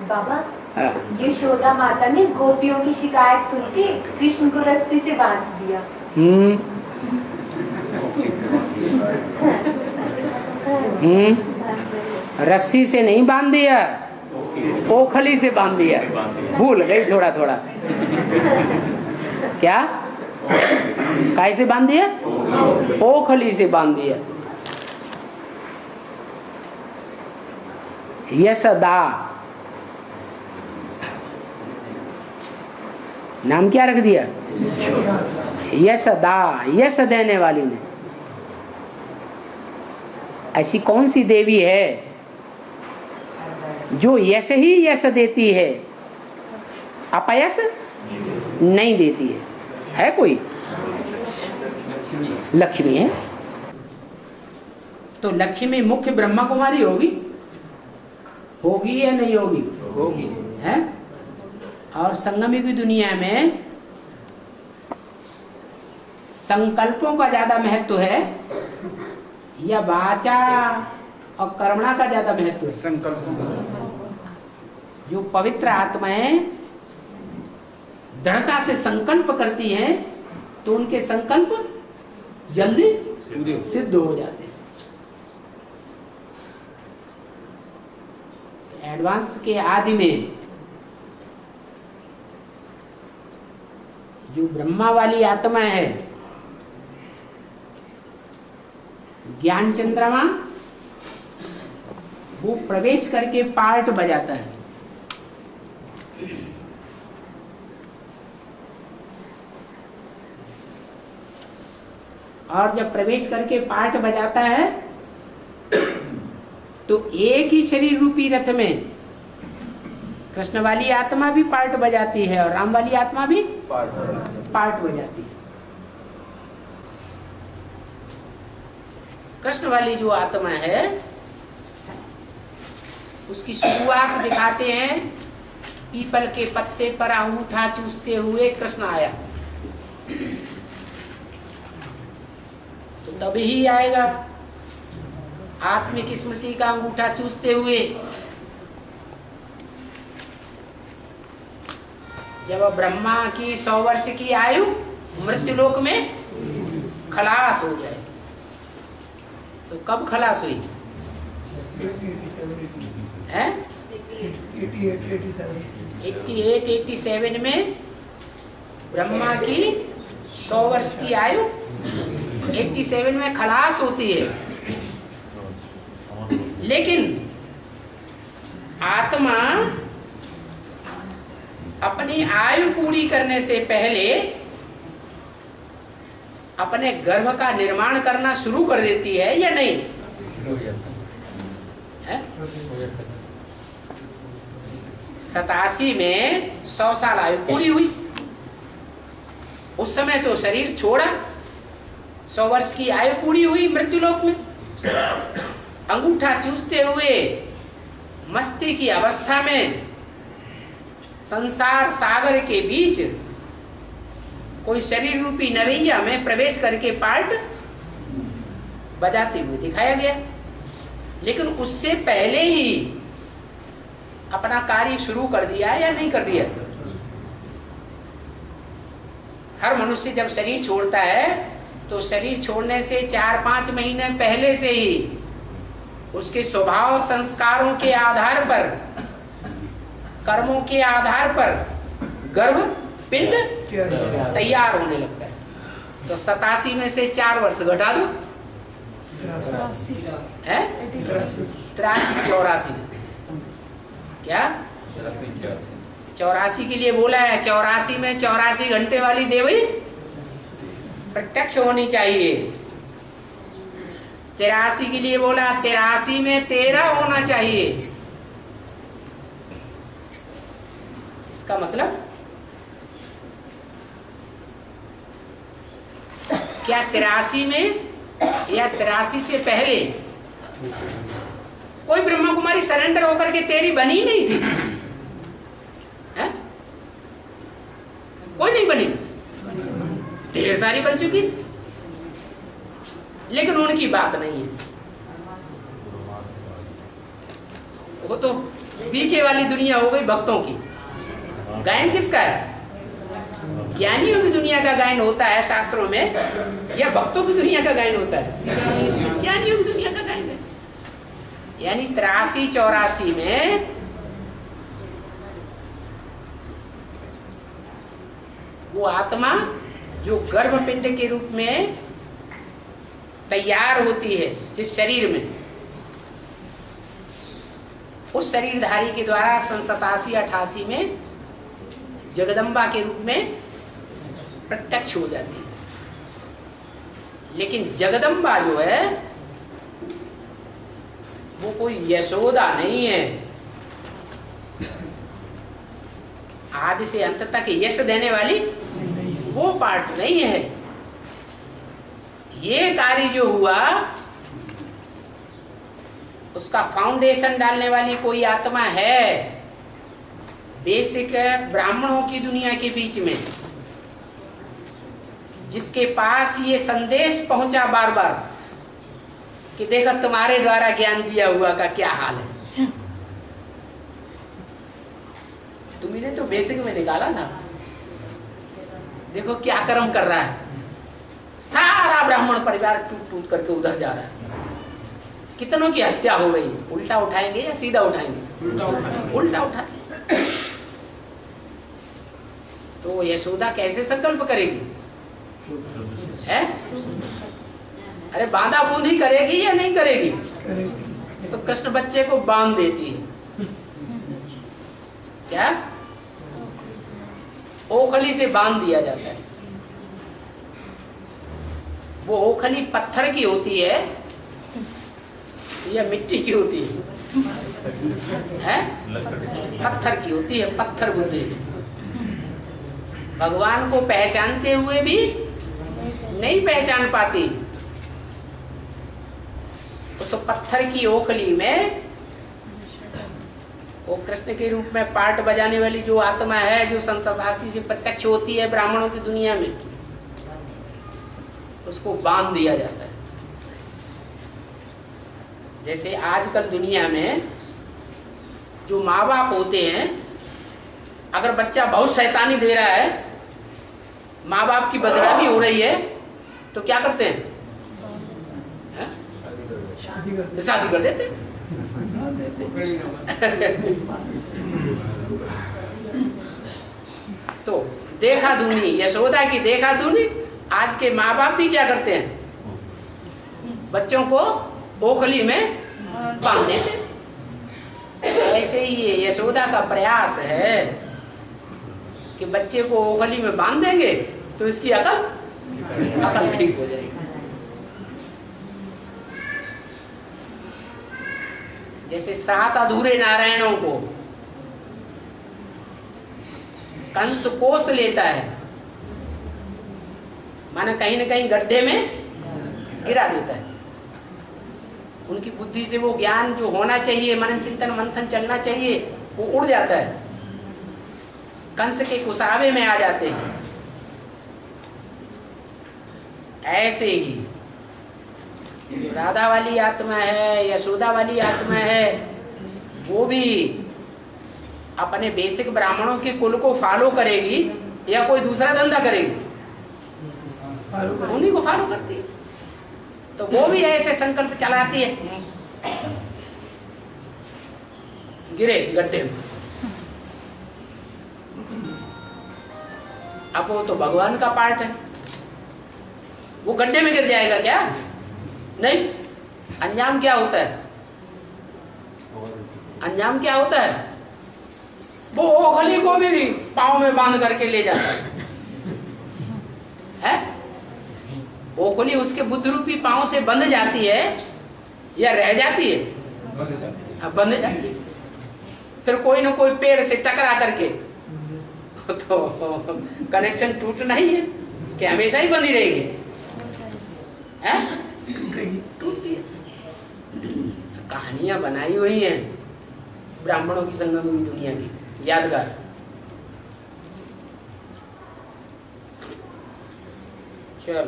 बाबा, यशोदा माता ने गोपियों की शिकायत सुन के कृष्ण को रस्सी से बांध दिया। रस्सी से नहीं बांध दिया, ओखली से बांध दिया। भूल गई थोड़ा थोड़ा। क्या? कैसे बांध दिया? ओखली से बांध दिया। यशोदा नाम क्या रख दिया? यशोदा, यश देने वाली ने। ऐसी कौन सी देवी है जो यश ही यश देती है, अपयश नहीं देती है कोई? लक्ष्मी है। तो लक्ष्मी मुख्य ब्रह्मा कुमारी होगी या नहीं होगी? होगी है। और संगमी की दुनिया में संकल्पों का ज्यादा महत्व है या वाचा और कर्मणा का ज्यादा महत्व है? संकल्प। जो पवित्र आत्माएं दृढ़ता से संकल्प करती हैं तो उनके संकल्प जल्दी सिद्ध हो जाते हैं। एडवांस के आदि में जो ब्रह्मा वाली आत्मा है, ज्ञान चंद्रमा, वो प्रवेश करके पार्ट बजाता है। और जब प्रवेश करके पार्ट बजाता है तो एक ही शरीर रूपी रथ में कृष्ण वाली आत्मा भी पार्ट बजाती है और राम वाली आत्मा भी पार्ट बजाती है। कृष्ण वाली जो आत्मा है उसकी शुरुआत दिखाते हैं, पीपल के पत्ते पर अंगूठा चूसते हुए कृष्ण आया, तो तभी ही आएगा आत्मिक स्मृति का अंगूठा चूसते हुए। जब ब्रह्मा की 100 वर्ष की आयु मृत्युलोक में खलास हो जाए, तो कब खलास हुई है? 88-87 में ब्रह्मा की 100 वर्ष की आयु 87 में खलास होती है। लेकिन आत्मा अपनी आयु पूरी करने से पहले अपने गर्भ का निर्माण करना शुरू कर देती है या नहीं? है? 87 में 100 साल आयु पूरी हुई। उस समय तो शरीर छोड़ा, 100 वर्ष की आयु पूरी हुई मृत्युलोक में। अंगूठा चूसते हुए मस्ती की अवस्था में संसार सागर के बीच कोई शरीर रूपी नवैया में प्रवेश करके पार्ट बजाते हुए दिखाया गया। लेकिन उससे पहले ही अपना कार्य शुरू कर दिया या नहीं कर दिया? हर मनुष्य जब शरीर छोड़ता है तो शरीर छोड़ने से 4-5 महीने पहले से ही उसके स्वभाव संस्कारों के आधार पर, कर्मों के आधार पर गर्भ पिंड तैयार होने लगता है। तो 87 में से 4 वर्ष घटा दो, है 83-84 क्या 84 के लिए बोला है। 84 में 84 घंटे वाली देवी प्रत्यक्ष होनी चाहिए। 83 के लिए बोला 83 में 13 होना चाहिए। इसका मतलब क्या 83 में या 83 से पहले कोई ब्रह्मा कुमारी सरेंडर होकर के तेरी बनी नहीं थी? है? कोई नहीं बनी, ढेर सारी बन चुकी थी, लेकिन उनकी बात नहीं है। वो तो बीके वाली दुनिया हो गई भक्तों की। गायन किसका है? ज्ञानियों की दुनिया का गायन होता है शास्त्रों में, या भक्तों की दुनिया का गायन होता है? ज्ञानियों की दुनिया का गायन है। यानी 83-84 में वो आत्मा जो गर्भपिंड के रूप में तैयार होती है जिस शरीर में, उस शरीरधारी के द्वारा 87-88 में जगदम्बा के रूप में प्रत्यक्ष हो जाती है। लेकिन जगदम्बा जो है वो कोई यशोदा नहीं है, आदि से अंत तक यश देने वाली वो पार्ट नहीं है। ये कार्य जो हुआ उसका फाउंडेशन डालने वाली कोई आत्मा है बेसिक ब्राह्मणों की दुनिया के बीच में, जिसके पास ये संदेश पहुंचा बार बार कि देखो तुम्हारे द्वारा ज्ञान दिया हुआ का क्या हाल है। तुम्हें तो बेसिक में निकाला था, देखो क्या कर्म कर रहा है। सारा ब्राह्मण परिवार टूट टूट करके उधर जा रहा है। कितनों की हत्या हो गई। उल्टा उठाएंगे या सीधा उठाएंगे? उल्टा उठाते। तो यशोदा कैसे संकल्प करेगी? है? अरे बांधा बूंदी करेगी या नहीं करेगी? तो कृष्ण बच्चे को बांध देती है। क्या? ओखली से बांध दिया जाता है। वो ओखली पत्थर की होती है या मिट्टी की होती है? पत्थर की होती है, पत्थर बुद्धि। भगवान को पहचानते हुए भी नहीं पहचान पाती। उस पत्थर की ओखली में वो कृष्ण के रूप में पार्ट बजाने वाली जो आत्मा है, जो संसदासी से प्रत्यक्ष होती है ब्राह्मणों की दुनिया में, उसको बांध दिया जाता है। जैसे आजकल दुनिया में जो माँ बाप होते हैं, अगर बच्चा बहुत शैतानी दे रहा है, माँ बाप की बदनामी हो रही है, तो क्या करते हैं? शादी कर देते। तो देखा दूनी, यशोदा की देखा दूनी। आज के माँ बाप भी क्या करते हैं? बच्चों को ओखली में बांध देते। ऐसे ही ये यशोदा का प्रयास है कि बच्चे को ओखली में बांध देंगे तो इसकी अकल ठीक हो जाएगी। जैसे 7 अधूरे नारायणों को कंस कोस लेता है, माना कहीं न कहीं गड्ढे में गिरा देता है। उनकी बुद्धि से वो ज्ञान जो होना चाहिए, मनन चिंतन मंथन चलना चाहिए, वो उड़ जाता है, कंस के कुसावे में आ जाते हैं। ऐसे ही राधा वाली आत्मा है, यशोदा वाली आत्मा है, वो भी अपने बेसिक ब्राह्मणों के कुल को फॉलो करेगी या कोई दूसरा धंधा करेगी? उन्हीं को फॉलो करती है। तो वो भी ऐसे संकल्प चलाती है, गिरे गड्ढे में। अब वो तो भगवान का पार्ट है, वो गड्ढे में गिर जाएगा क्या? नहीं। अंजाम क्या होता है? अंजाम क्या होता है? वो ओखली को भी पाँव में बांध करके ले जाता है। ओखली उसके बुद्ध रूपी पाँव से बंध जाती है या रह जाती है? बंध जाती है। फिर कोई ना कोई पेड़ से टकरा करके तो कनेक्शन टूटना ही है कि हमेशा ही बंधी रहेगी? टूटती है। कहानियां बनाई हुई हैं ब्राह्मणों की संगम की दुनिया की, यादगार। चलो।